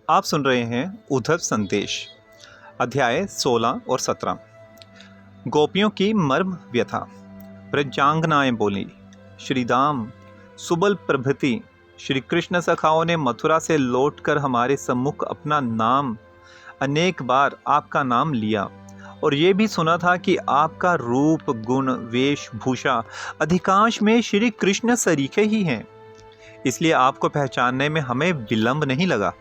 आप सुन रहे हैं उद्धव संदेश, अध्याय 16 और 17। गोपियों की मर्म व्यथा। प्रजांगनाएं बोली, श्री दाम सुबल प्रभृति श्री कृष्ण सखाओं ने मथुरा से लौटकर हमारे सम्मुख अपना नाम अनेक बार आपका नाम लिया और ये भी सुना था कि आपका रूप गुण वेशभूषा अधिकांश में श्री कृष्ण सरीखे ही हैं। इसलिए आपको पहचानने में हमें विलंब नहीं लगा।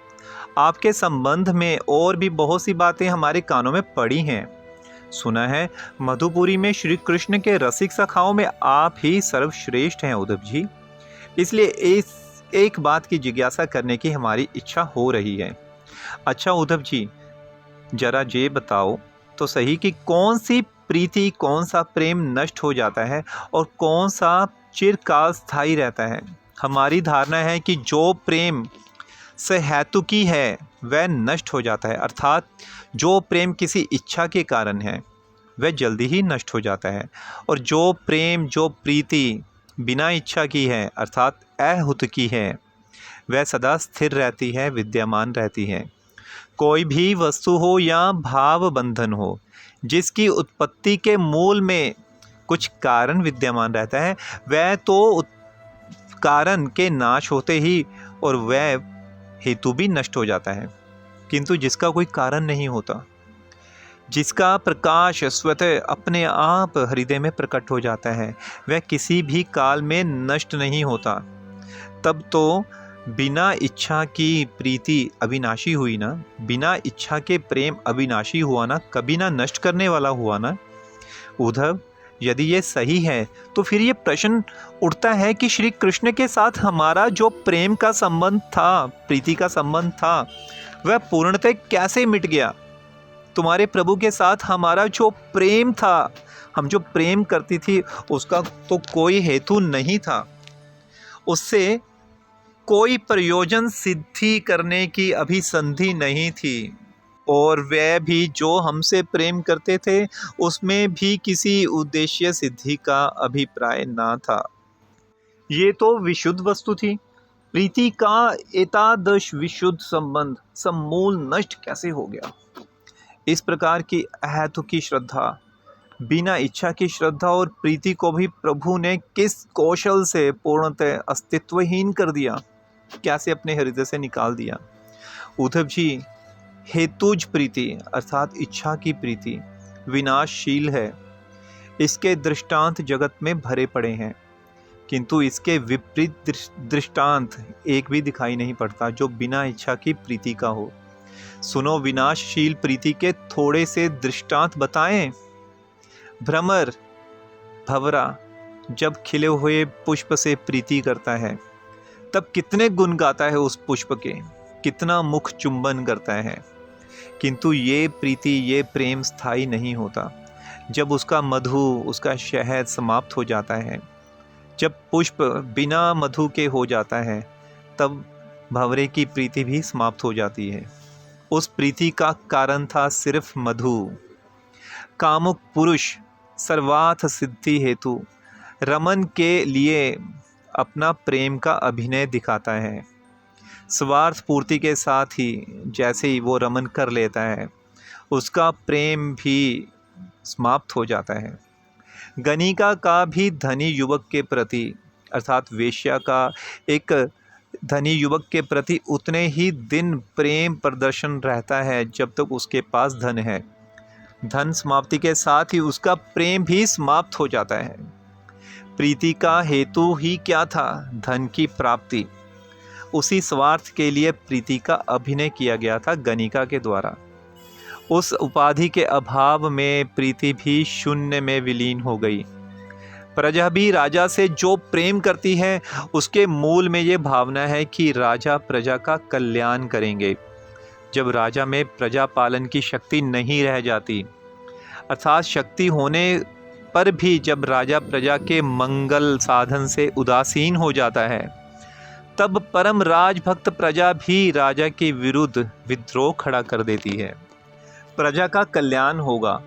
आपके संबंध में और भी बहुत सी बातें हमारे कानों में पड़ी हैं। सुना है मधुपुरी में श्री कृष्ण के रसिक सखाओं में आप ही सर्वश्रेष्ठ हैं उद्धव जी। इसलिए इस एक बात की जिज्ञासा करने की हमारी इच्छा हो रही है। अच्छा उद्धव जी, जरा ये बताओ तो सही कि कौन सी प्रीति, कौन सा प्रेम नष्ट हो जाता है और कौन सा चिरकाल स्थायी रहता है। हमारी धारणा है कि जो प्रेम से हेतुकी है वह नष्ट हो जाता है, अर्थात जो प्रेम किसी इच्छा के कारण है वह जल्दी ही नष्ट हो जाता है, और जो प्रेम, जो प्रीति बिना इच्छा की है अर्थात अहुत की है, वह सदा स्थिर रहती है, विद्यमान रहती है। कोई भी वस्तु हो या भाव बंधन हो, जिसकी उत्पत्ति के मूल में कुछ कारण विद्यमान रहता है, वह तो कारण के नाश होते ही और वह हेतु भी नष्ट हो जाता है। किंतु जिसका कोई कारण नहीं होता, जिसका प्रकाश स्वतः अपने आप हृदय में प्रकट हो जाता है, वह किसी भी काल में नष्ट नहीं होता। तब तो बिना इच्छा की प्रीति अविनाशी हुई ना, बिना इच्छा के प्रेम अविनाशी हुआ ना, कभी ना नष्ट करने वाला हुआ ना। उद्धव, यदि ये सही है तो फिर ये प्रश्न उठता है कि श्री कृष्ण के साथ हमारा जो प्रेम का संबंध था, प्रीति का संबंध था, वह पूर्णतः कैसे मिट गया। तुम्हारे प्रभु के साथ हमारा जो प्रेम था, हम जो प्रेम करती थी, उसका तो कोई हेतु नहीं था, उससे कोई प्रयोजन सिद्धि करने की अभिसंधि नहीं थी, और वह भी जो हमसे प्रेम करते थे उसमें भी किसी उद्देश्य सिद्धि का अभिप्राय ना था। ये तो विशुद्ध वस्तु थी। प्रीति का एतादृश विशुद्ध संबंध समूल नष्ट कैसे हो गया। इस प्रकार की अहेतुकी श्रद्धा, बिना इच्छा की श्रद्धा और प्रीति को भी प्रभु ने किस कौशल से पूर्णतः अस्तित्वहीन कर दिया, कैसे अपने हृदय से निकाल दिया। उद्धव जी, हेतुज प्रीति अर्थात इच्छा की प्रीति विनाशशील है। इसके दृष्टांत जगत में भरे पड़े हैं, किंतु इसके विपरीत दृष्टांत एक भी दिखाई नहीं पड़ता जो बिना इच्छा की प्रीति का हो। सुनो, विनाशशील प्रीति के थोड़े से दृष्टांत बताएं। भ्रमर, भंवरा जब खिले हुए पुष्प से प्रीति करता है तब कितने गुण गाता है उस पुष्प के, कितना मुख चुंबन करता है, किंतु ये प्रीति, ये प्रेम स्थायी नहीं होता। जब उसका मधु, उसका शहद समाप्त हो जाता है, जब पुष्प बिना मधु के हो जाता है, तब भंवरे की प्रीति भी समाप्त हो जाती है। उस प्रीति का कारण था सिर्फ मधु। कामुक पुरुष सर्वार्थ सिद्धि हेतु रमन के लिए अपना प्रेम का अभिनय दिखाता है। स्वार्थ पूर्ति के साथ ही जैसे ही वो रमन कर लेता है, उसका प्रेम भी समाप्त हो जाता है। गणिका का भी धनी युवक के प्रति अर्थात वेश्या का एक धनी युवक के प्रति उतने ही दिन प्रेम प्रदर्शन रहता है जब तक उसके पास धन है। धन समाप्ति के साथ ही उसका प्रेम भी समाप्त हो जाता है। प्रीति का हेतु ही क्या था? धन की प्राप्ति। उसी स्वार्थ के लिए प्रीति का अभिनय किया गया था गणिका के द्वारा। उस उपाधि के अभाव में प्रीति भी शून्य में विलीन हो गई। प्रजा भी राजा से जो प्रेम करती है, उसके मूल में ये भावना है कि राजा प्रजा का कल्याण करेंगे। जब राजा में प्रजा पालन की शक्ति नहीं रह जाती, अर्थात शक्ति होने पर भी जब राजा प्रजा के मंगल साधन से उदासीन हो जाता है, तब परम राजभक्त प्रजा भी राजा के विरुद्ध विद्रोह खड़ा कर देती है। प्रजा का कल्याण होगा,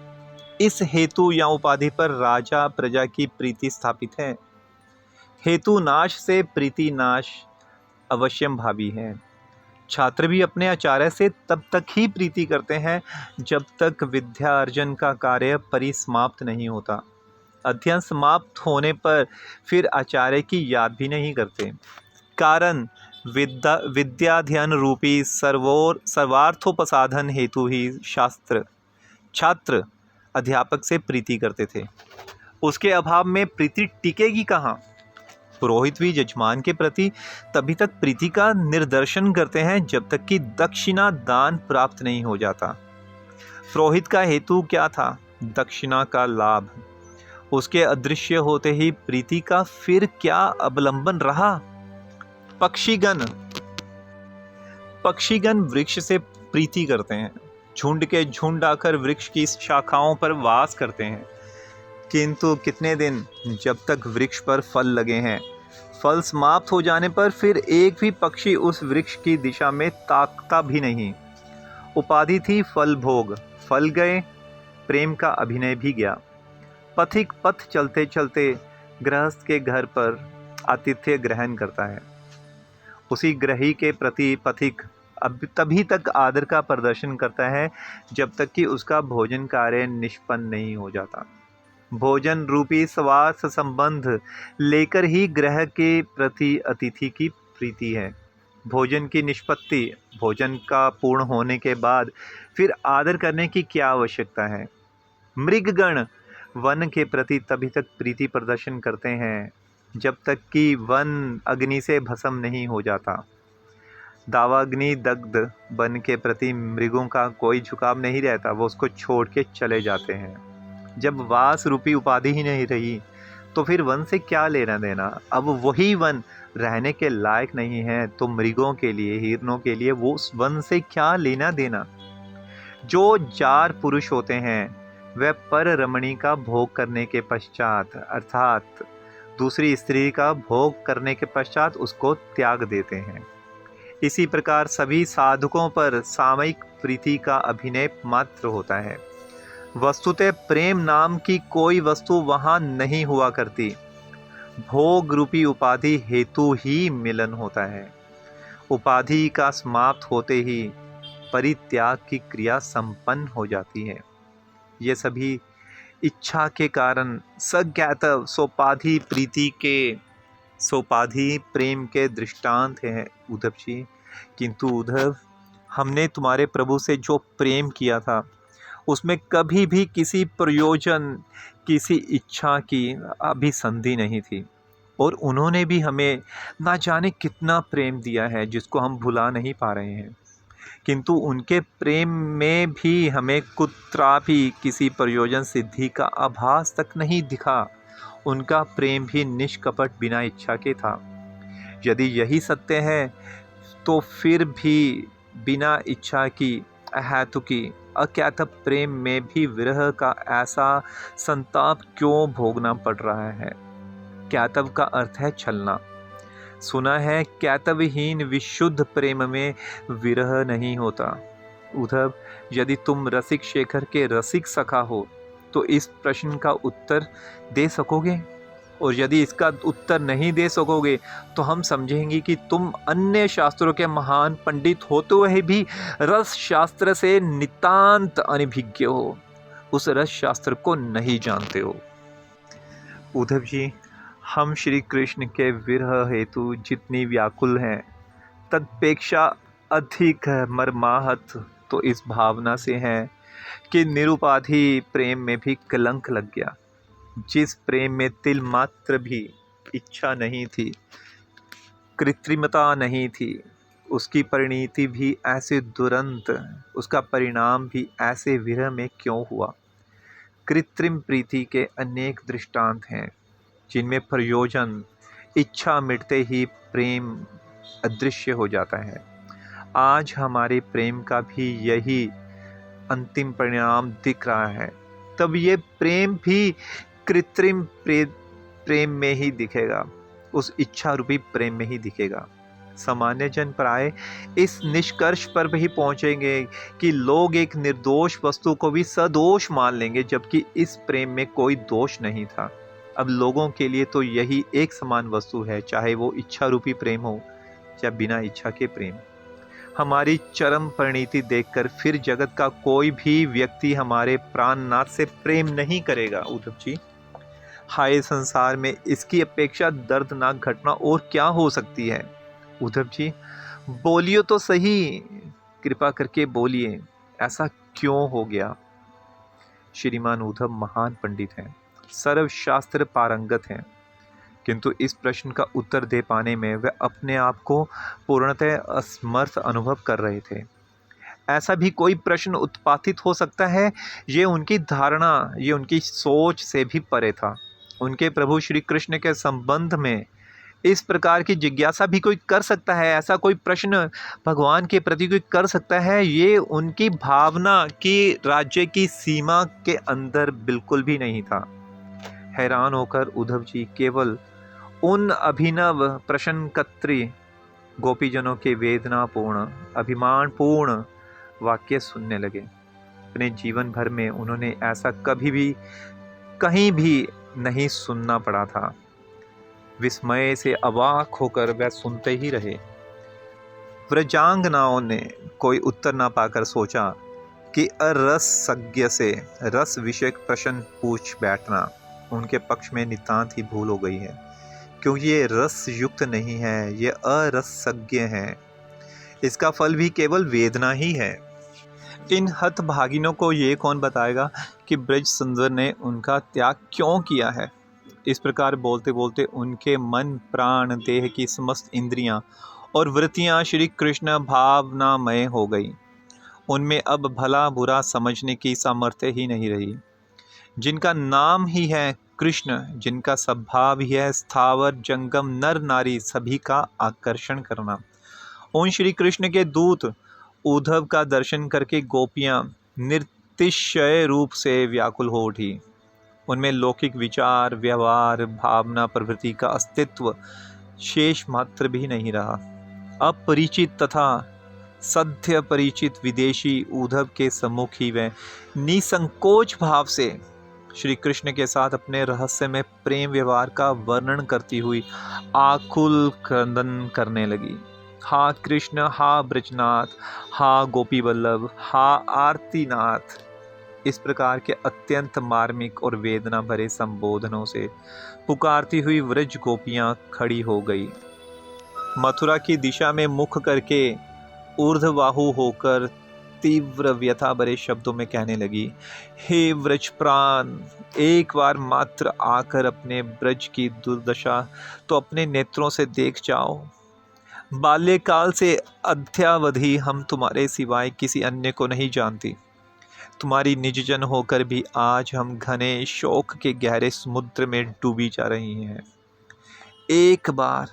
इस हेतु या उपाधि पर राजा प्रजा की प्रीति स्थापित है। हेतु नाश से प्रीति नाश अवश्यम भावी है। छात्र भी अपने आचार्य से तब तक ही प्रीति करते हैं जब तक विद्या अर्जन का कार्य परिसमाप्त नहीं होता। अध्ययन समाप्त होने पर फिर आचार्य की याद भी नहीं करते। कारण विद्याध्ययन रूपी सर्वार्थोपसाधन हेतु ही छात्र अध्यापक से प्रीति करते थे। उसके अभाव में प्रीति टिकेगी कहाँ? पुरोहित भी यजमान के प्रति तभी तक प्रीति का निर्दर्शन करते हैं जब तक कि दक्षिणा दान प्राप्त नहीं हो जाता। पुरोहित का हेतु क्या था? दक्षिणा का लाभ। उसके अदृश्य होते ही प्रीति का फिर क्या अवलंबन रहा? पक्षीगण वृक्ष से प्रीति करते हैं, झुंड के झुंड आकर वृक्ष की शाखाओं पर वास करते हैं। किंतु कितने दिन, जब तक वृक्ष पर फल लगे हैं। फल समाप्त हो जाने पर फिर एक भी पक्षी उस वृक्ष की दिशा में ताकता भी नहीं। उपाधि थी फल भोग, फल गए, प्रेम का अभिनय भी गया। पथिक पथ चलते चलते गृहस्थ के घर पर आतिथ्य ग्रहण करता है। उसी ग्रही के प्रति पथिक अब तभी तक आदर का प्रदर्शन करता है जब तक कि उसका भोजन कार्य निष्पन्न नहीं हो जाता। भोजन रूपी स्वार्थ संबंध लेकर ही ग्रह के प्रति अतिथि की प्रीति है। भोजन की निष्पत्ति, भोजन का पूर्ण होने के बाद फिर आदर करने की क्या आवश्यकता है? मृगगण वन के प्रति तभी तक प्रीति प्रदर्शन करते हैं जब तक कि वन अग्नि से भस्म नहीं हो जाता। दावाग्नि दग्ध वन के प्रति मृगों का कोई झुकाव नहीं रहता, वो उसको छोड़ के चले जाते हैं। जब वास रूपी उपाधि ही नहीं रही तो फिर वन से क्या लेना देना? अब वही वन रहने के लायक नहीं है तो मृगों के लिए, हिरणों के लिए वो उस वन से क्या लेना देना? जो जार पुरुष होते हैं वह पर रमणी का भोग करने के पश्चात अर्थात दूसरी स्त्री का भोग करने के पश्चात उसको त्याग देते हैं। इसी प्रकार सभी साधकों पर सामयिक प्रीति का अभिनय मात्र होता है। वस्तुतः प्रेम नाम की कोई वस्तु वहाँ नहीं हुआ करती। भोग रूपी उपाधि हेतु ही मिलन होता है। उपाधि का समाप्त होते ही परित्याग की क्रिया संपन्न हो जाती है। ये सभी इच्छा के कारण सज्ञातव सोपाधि प्रेम के दृष्टांत हैं उद्धव जी। किंतु उद्धव, हमने तुम्हारे प्रभु से जो प्रेम किया था उसमें कभी भी किसी प्रयोजन, किसी इच्छा की अभिसंधि नहीं थी। और उन्होंने भी हमें ना जाने कितना प्रेम दिया है जिसको हम भुला नहीं पा रहे हैं। किंतु उनके प्रेम में भी हमें कुत्रापि किसी प्रयोजन सिद्धि का आभास तक नहीं दिखा। उनका प्रेम भी निष्कपट बिना इच्छा के था। यदि यही सत्य है तो फिर भी बिना इच्छा की अहेतुकी अज्ञात प्रेम में भी विरह का ऐसा संताप क्यों भोगना पड़ रहा है? ज्ञातव का अर्थ है छलना। सुना है ज्ञातवहीन विशुद्ध प्रेम में विरह नहीं होता। उद्धव, यदि तुम रसिक शेखर के रसिक सखा हो तो इस प्रश्न का उत्तर दे सकोगे? और यदि इसका उत्तर नहीं दे सकोगे तो हम समझेंगे कि तुम अन्य शास्त्रों के महान पंडित होते हुए भी रस शास्त्र से नितांत अनभिज्ञ हो, उस रस शास्त्र को नहीं जानते हो। उद्धव जी, हम श्री कृष्ण के विरह हेतु जितनी व्याकुल हैं तदपेक्षा अधिक मर्माहत तो इस भावना से हैं कि निरुपाधि प्रेम में भी कलंक लग गया। जिस प्रेम में तिल मात्र भी इच्छा नहीं थी, कृत्रिमता नहीं थी, उसकी परिणति भी ऐसे दुरंत, उसका परिणाम भी ऐसे विरह में क्यों हुआ? कृत्रिम प्रीति के अनेक दृष्टांत हैं जिनमें प्रयोजन, इच्छा मिटते ही प्रेम अदृश्य हो जाता है। आज हमारे प्रेम का भी यही अंतिम परिणाम दिख रहा है। तब ये प्रेम भी कृत्रिम प्रेम में ही दिखेगा, उस इच्छा रूपी प्रेम में ही दिखेगा। सामान्य जन प्राय इस निष्कर्ष पर भी पहुंचेंगे कि लोग एक निर्दोष वस्तु को भी सदोष मान लेंगे, जबकि इस प्रेम में कोई दोष नहीं था। अब लोगों के लिए तो यही एक समान वस्तु है, चाहे वो इच्छा रूपी प्रेम हो या बिना इच्छा के प्रेम। हमारी चरम परिणति देखकर फिर जगत का कोई भी व्यक्ति हमारे प्राणनाथ से प्रेम नहीं करेगा। उद्धव जी, हाय संसार में इसकी अपेक्षा दर्दनाक घटना और क्या हो सकती है। उद्धव जी, बोलियो तो सही, कृपा करके बोलिए, ऐसा क्यों हो गया। श्रीमान उद्धव महान पंडित हैं, सर्वशास्त्र पारंगत हैं, किंतु इस प्रश्न का उत्तर दे पाने में वे अपने आप को पूर्णतः असमर्थ अनुभव कर रहे थे। ऐसा भी कोई प्रश्न उत्पादित हो सकता है, ये उनकी धारणा, ये उनकी सोच से भी परे था। उनके प्रभु श्री कृष्ण के संबंध में इस प्रकार की जिज्ञासा भी कोई कर सकता है, ऐसा कोई प्रश्न भगवान के प्रति कोई कर सकता है, ये उनकी भावना की राज्य की सीमा के अंदर बिल्कुल भी नहीं था। हैरान होकर उद्धव जी केवल उन अभिनव प्रश्नकर्त्री गोपीजनों के वेदनापूर्ण, अभिमानपूर्ण वाक्य सुनने लगे। अपने जीवन भर में उन्होंने ऐसा कभी भी कहीं भी नहीं सुनना पड़ा था। विस्मय से अवाक होकर वह सुनते ही रहे। व्रजांगनाओं ने कोई उत्तर ना पाकर सोचा कि अरसज्ञ से रस विषयक प्रश्न पूछ बैठना उनके पक्ष में नितांत ही भूल हो गई है, क्योंकि ये रस युक्त नहीं है, ये अरसज्ञ है। इसका फल भी केवल वेदना ही है। इन हतभागिनों को ये कौन बताएगा कि ब्रज सुंदर ने उनका त्याग क्यों किया है। इस प्रकार बोलते बोलते उनके मन, प्राण, देह की समस्त इंद्रियां और वृत्तियां श्री कृष्ण भावनामय हो गई। उनमें अब भला बुरा समझने की सामर्थ्य ही नहीं रही। जिनका नाम ही है कृष्ण, जिनका स्वभाव ही है स्थावर जंगम नर नारी सभी का आकर्षण करना, उन श्री कृष्ण के दूत उद्धव का दर्शन करके गोपियां निर्तिशय रूप से व्याकुल हो उठी। उनमें लौकिक विचार, व्यवहार, भावना, प्रवृत्ति का अस्तित्व शेष मात्र भी नहीं रहा। अपरिचित तथा सद्य परिचित विदेशी उद्धव के सम्मुख ही वह निसंकोच भाव से श्री कृष्ण के साथ अपने रहस्य में प्रेम व्यवहार का वर्णन करती हुई आकुल क्रंदन करने लगी। हा कृष्ण, हा ब्रजनाथ, हा गोपी वल्लभ, हा आरतीनाथ, इस प्रकार के अत्यंत मार्मिक और वेदना भरे संबोधनों से पुकारती हुई व्रज गोपियां खड़ी हो गई। मथुरा की दिशा में मुख करके ऊर्ध्वबाहु होकर तीव्र व्यथा भरे शब्दों में कहने लगी, हे व्रज प्राण, एक बार मात्र आकर अपने ब्रज की दुर्दशा तो अपने नेत्रों से देख जाओ। बाल्यकाल से अद्यावधि हम तुम्हारे सिवाय किसी अन्य को नहीं जानती। तुम्हारी निजजन होकर भी आज हम घने शोक के गहरे समुद्र में डूबी जा रही हैं। एक बार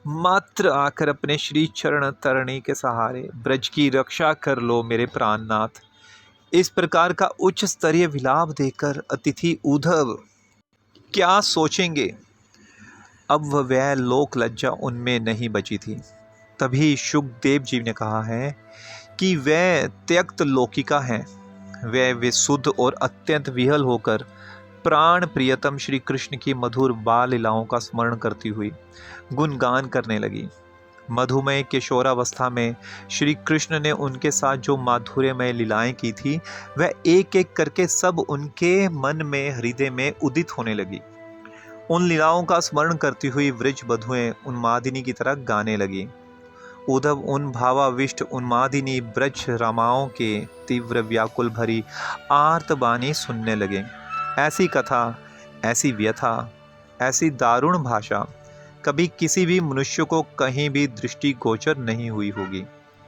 मात्र आकर अपने श्री चरण तरणी के सहारे ब्रज की रक्षा कर लो मेरे प्राणनाथ। इस प्रकार का उच्च स्तरीय विलाप देकर अतिथि उद्धव क्या सोचेंगे। अब वह लोक लज्जा उनमें नहीं बची थी। तभी शुकदेव जी ने कहा है कि वह त्यक्त लौकिका हैं। वह विशुद्ध और अत्यंत विहल होकर प्राण प्रियतम श्री कृष्ण की मधुर बाल लीलाओं का स्मरण करती हुई गुणगान करने लगी। मधुमय किशोरावस्था में श्री कृष्ण ने उनके साथ जो माधुर्यमय लीलाएं की थी, वह एक एक करके सब उनके मन में, हृदय में उदित होने लगी। उन लीलाओं का स्मरण करती हुई व्रज बधुएं उन्मादिनी की तरह गाने लगी। उद्धव उन भावाविष्ट उन्मादिनी ब्रज रामाओं के तीव्र व्याकुल भरी आर्तवाणी सुनने लगे। ऐसी कथा, ऐसी व्यथा, ऐसी दारुण भाषा कभी किसी भी मनुष्य को कहीं भी दृष्टिगोचर नहीं हुई होगी।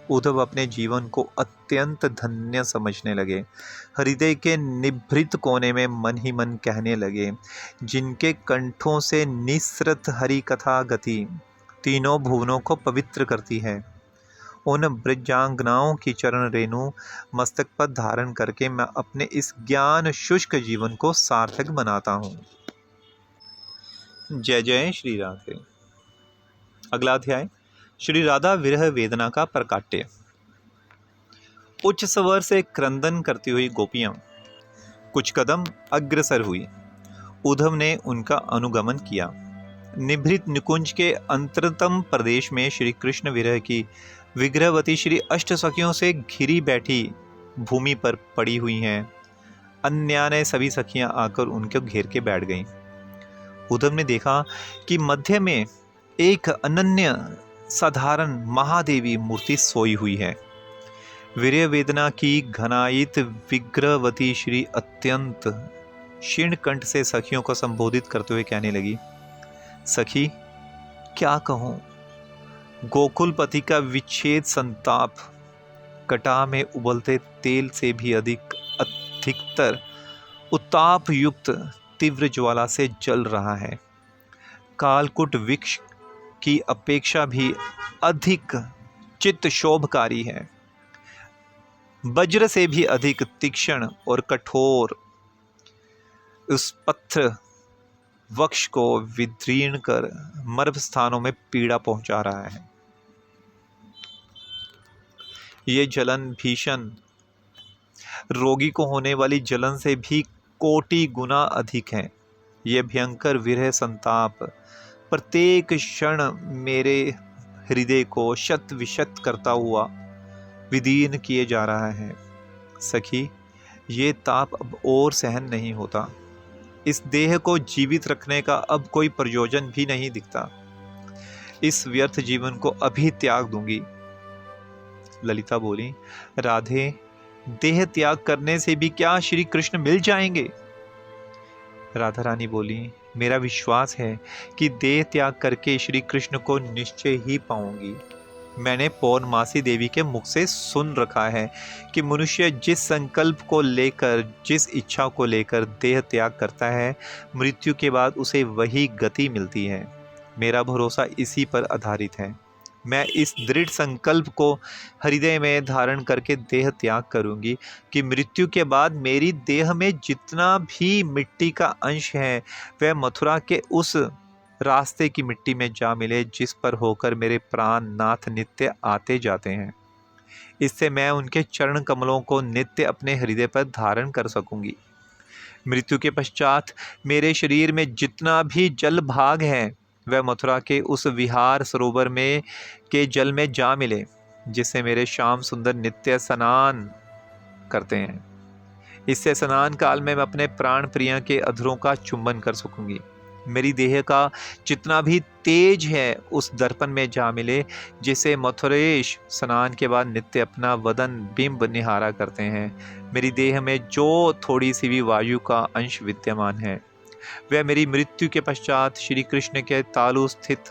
उद्धव अपने जीवन को अत्यंत धन्य समझने लगे। हृदय के निभृत कोने में मन ही मन कहने लगे, जिनके कंठों से निसृत हरि कथा गति तीनों भुवनों को पवित्र करती है, उन ब्रजांगनाओं की चरण रेणु मस्तक पर धारण करके मैं अपने इस ज्ञान शुष्क जीवन को सार्थक बनाता हूँ। जय जय श्री राधे। अगला अध्याय, श्री राधा विरह वेदना का प्रकाट्य। उच्च स्वर से क्रंदन करती हुई गोपियां कुछ कदम अग्रसर हुई। उद्धव ने उनका अनुगमन किया। निभृत निकुंज के अंतरतम प्रदेश में श्री कृष्ण विरह की विग्रहवती श्री अष्ट सखियों से घिरी बैठी भूमि पर पड़ी हुई हैं। अन्याने सभी सखियां आकर उनको घेर के बैठ गईं। उद्धव ने देखा कि मध्य में एक अनन्य साधारण महादेवी मूर्ति सोई हुई है। वीर्य वेदना की घनायित विग्रहवती श्री अत्यंत क्षीण कंठ से सखियों को संबोधित करते हुए कहने लगी, सखी क्या कहूं, गोकुलपति का विच्छेद संताप कटा में उबलते तेल से भी अधिकतर उत्ताप युक्त तीव्र ज्वाला से जल रहा है। कालकुट वृक्ष की अपेक्षा भी अधिक चित्त शोभकारी है। वज्र से भी अधिक तीक्ष्ण और कठोर उस पत्थर वक्ष को विदीर्ण कर मर्म स्थानों में पीड़ा पहुंचा रहा है। ये जलन भीषण रोगी को होने वाली जलन से भी कोटि गुना अधिक है। यह भयंकर विरह संताप प्रत्येक क्षण मेरे हृदय को शत विशत करता हुआ विदीर्ण किए जा रहा है। सखी, ये ताप अब और सहन नहीं होता। इस देह को जीवित रखने का अब कोई प्रयोजन भी नहीं दिखता। इस व्यर्थ जीवन को अभी त्याग दूंगी। ललिता बोली, राधे, देह त्याग करने से भी क्या श्री कृष्ण मिल जाएंगे? राधा रानी बोली, मेरा विश्वास है कि देह त्याग करके श्री कृष्ण को निश्चय ही पाऊंगी। मैंने पौर्णमासी देवी के मुख से सुन रखा है कि मनुष्य जिस संकल्प को लेकर, जिस इच्छा को लेकर देह त्याग करता है, मृत्यु के बाद उसे वही गति मिलती है। मेरा भरोसा इसी पर आधारित है। मैं इस दृढ़ संकल्प को हृदय में धारण करके देह त्याग करूंगी कि मृत्यु के बाद मेरी देह में जितना भी मिट्टी का अंश है वह मथुरा के उस रास्ते की मिट्टी में जा मिले जिस पर होकर मेरे प्राण नाथ नित्य आते जाते हैं। इससे मैं उनके चरण कमलों को नित्य अपने हृदय पर धारण कर सकूंगी। मृत्यु के पश्चात मेरे शरीर में जितना भी जल भाग है वह मथुरा के उस विहार सरोवर में के जल में जा मिले जिससे मेरे श्याम सुंदर नित्य स्नान करते हैं। इससे स्नान काल में मैं अपने प्राण प्रिय के अधरों का चुंबन कर सकूंगी। मेरी देह का जितना भी तेज है उस दर्पण में जा मिले जिसे मथुरेश स्नान के बाद नित्य अपना वदन बिंब निहारा करते हैं। मेरी देह में जो थोड़ी सी भी वायु का अंश विद्यमान है वह मेरी मृत्यु के पश्चात श्री कृष्ण के तालु स्थित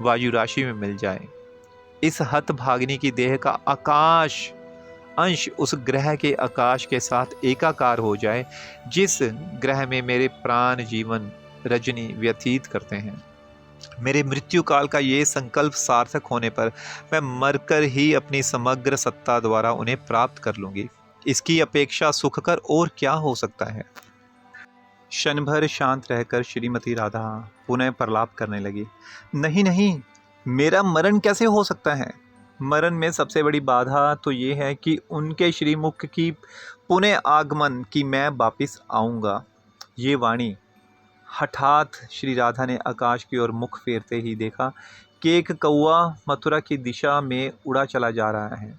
वायु राशि में मिल जाए। इस हत भागिनी की देह का आकाश अंश उस ग्रह के आकाश के साथ एकाकार हो जाए जिस ग्रह में मेरे प्राण जीवन रजनी व्यतीत करते हैं। मेरे मृत्यु काल का ये संकल्प सार्थक होने पर मैं मरकर ही अपनी समग्र सत्ता द्वारा उन्हें प्राप्त कर लूंगी। इसकी अपेक्षा सुखकर और क्या हो सकता है। क्षण भर शांत रहकर श्रीमती राधा पुनः प्रलाप करने लगी, नहीं नहीं, मेरा मरण कैसे हो सकता है? मरण में सबसे बड़ी बाधा तो ये है कि उनके श्रीमुख की पुनः आगमन की मैं वापिस आऊँगा। ये वाणी हठात श्री राधा ने आकाश की ओर मुख फेरते ही देखा कि एक कौआ मथुरा की दिशा में उड़ा चला जा रहा है।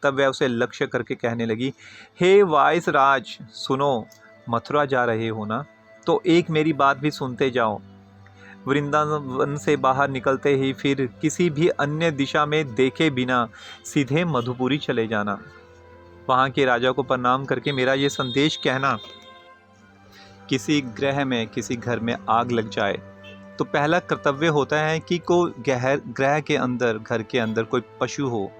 तब वह उसे लक्ष्य करके कहने लगी, हे वाइस राज, सुनो, मथुरा जा रहे हो ना, तो एक मेरी बात भी सुनते जाओ। वृंदावन से बाहर निकलते ही फिर किसी भी अन्य दिशा में देखे बिना सीधे मधुपुरी चले जाना। वहाँ के राजा को प्रणाम करके मेरा ये संदेश कहना, किसी ग्रह में, किसी घर में आग लग जाए तो पहला कर्तव्य होता है कि कोई ग्रह के अंदर, घर के अंदर कोई पशु हो,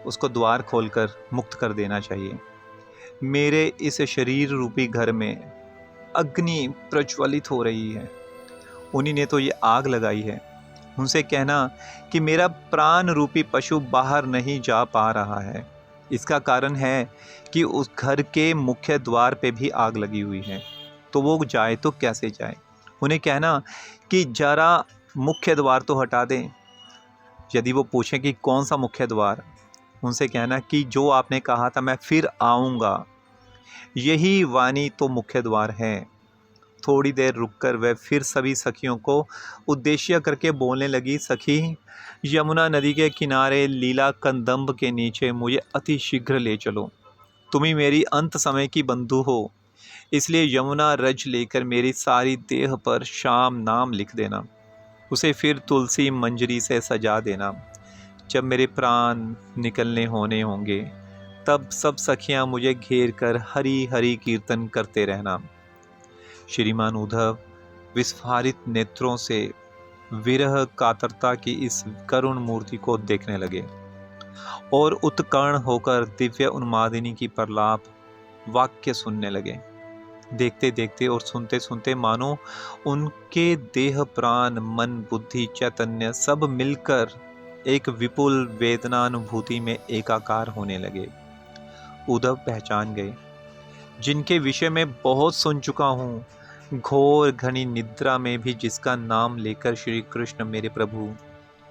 उसको द्वार खोलकर मुक्त कर देना चाहिए। मेरे इस शरीर रूपी घर में अग्नि प्रज्वलित हो रही है, उन्हीं ने तो ये आग लगाई है। उनसे कहना कि मेरा प्राण रूपी पशु बाहर नहीं जा पा रहा है। इसका कारण है कि उस घर के मुख्य द्वार पे भी आग लगी हुई है, तो वो जाए तो कैसे जाए। उन्हें कहना कि जरा मुख्य द्वार तो हटा दें। यदि वो पूछें कि कौन सा मुख्य द्वार, उनसे कहना कि जो आपने कहा था मैं फिर आऊँगा, यही वाणी तो मुख्य द्वार है। थोड़ी देर रुककर वह फिर सभी सखियों को उद्देश्य करके बोलने लगी, सखी, यमुना नदी के किनारे लीला कंदम्ब के नीचे मुझे अति शीघ्र ले चलो। तुम ही मेरी अंत समय की बंधु हो, इसलिए यमुना रज लेकर मेरी सारी देह पर श्याम नाम लिख देना। उसे फिर तुलसी मंजरी से सजा देना। जब मेरे प्राण निकलने होने होंगे तब सब सखियां मुझे घेर कर हरि हरि कीर्तन करते रहना। श्रीमान उद्धव विस्फारित नेत्रों से विरह कातरता की इस करुण मूर्ति को देखने लगे और उत्कर्ण होकर दिव्य उन्मादिनी की प्रलाप वाक्य सुनने लगे। देखते देखते और सुनते सुनते मानो उनके देह प्राण मन बुद्धि चैतन्य सब मिलकर एक विपुल वेदनानुभूति में एकाकार होने लगे। उद्धव पहचान गए, जिनके विषय में बहुत सुन चुका हूँ, घोर घनी निद्रा में भी जिसका नाम लेकर श्री कृष्ण मेरे प्रभु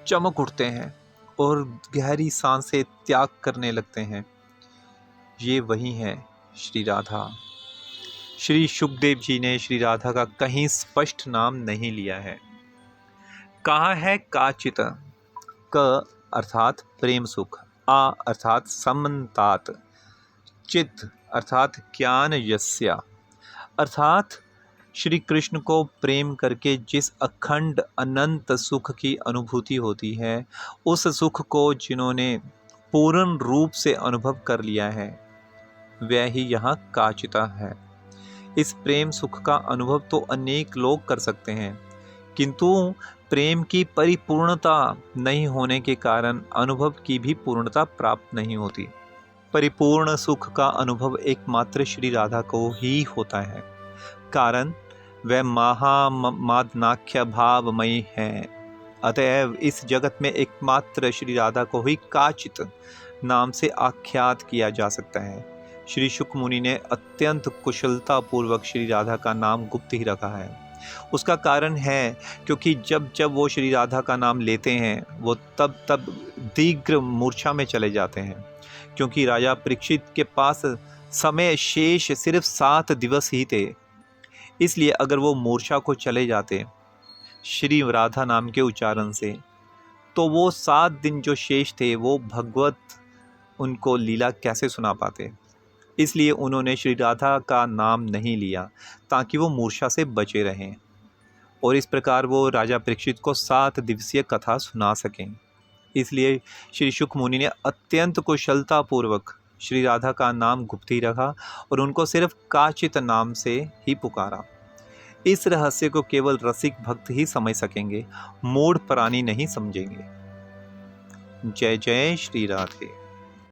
चमक उठते हैं और गहरी सांसें त्याग करने लगते हैं, ये वही है श्री राधा। श्री सुखदेव जी ने श्री राधा का कहीं स्पष्ट नाम नहीं लिया है। कहा है काचित, क अर्थात प्रेम सुख, आ अर्थात समन्तात, चित अर्थात ज्ञान यस्या, अर्थात श्री कृष्ण को प्रेम करके जिस अखंड अनंत सुख की अनुभूति होती है, उस सुख को जिन्होंने पूर्ण रूप से अनुभव कर लिया है, वह ही यहाँ काचिता है। इस प्रेम सुख का अनुभव तो अनेक लोग कर सकते हैं, किंतु प्रेम की परिपूर्णता नहीं होने के कारण अनुभव की भी पूर्णता प्राप्त नहीं होती। परिपूर्ण सुख का अनुभव एकमात्र श्री राधा को ही होता है, कारण वह महामादनाख्य भावमयी है। अतएव इस जगत में एकमात्र श्री राधा को ही काचित नाम से आख्यात किया जा सकता है। श्री शुक मुनि ने अत्यंत कुशलता पूर्वक श्री राधा का नाम गुप्त ही रखा है। उसका कारण है क्योंकि जब जब वो श्री राधा का नाम लेते हैं, वो तब तब दीर्घ मूर्छा में चले जाते हैं, क्योंकि राजा परीक्षित के पास समय शेष सिर्फ 7 दिवस ही थे। इसलिए अगर वो मूर्छा को चले जाते श्री राधा नाम के उच्चारण से, तो वो 7 दिन जो शेष थे वो भगवत उनको लीला कैसे सुना पाते। इसलिए उन्होंने श्री राधा का नाम नहीं लिया ताकि वो मूर्छा से बचे रहें, और इस प्रकार वो राजा परीक्षित को 7 दिवसीय कथा सुना सकें। इसलिए श्री शुक मुनि ने अत्यंत कुशलता पूर्वक श्री राधा का नाम गुप्त ही रखा और उनको सिर्फ काचित नाम से ही पुकारा। इस रहस्य को केवल रसिक भक्त ही समझ सकेंगे, मूढ़ प्राणी नहीं समझेंगे। जय जय श्री राधे।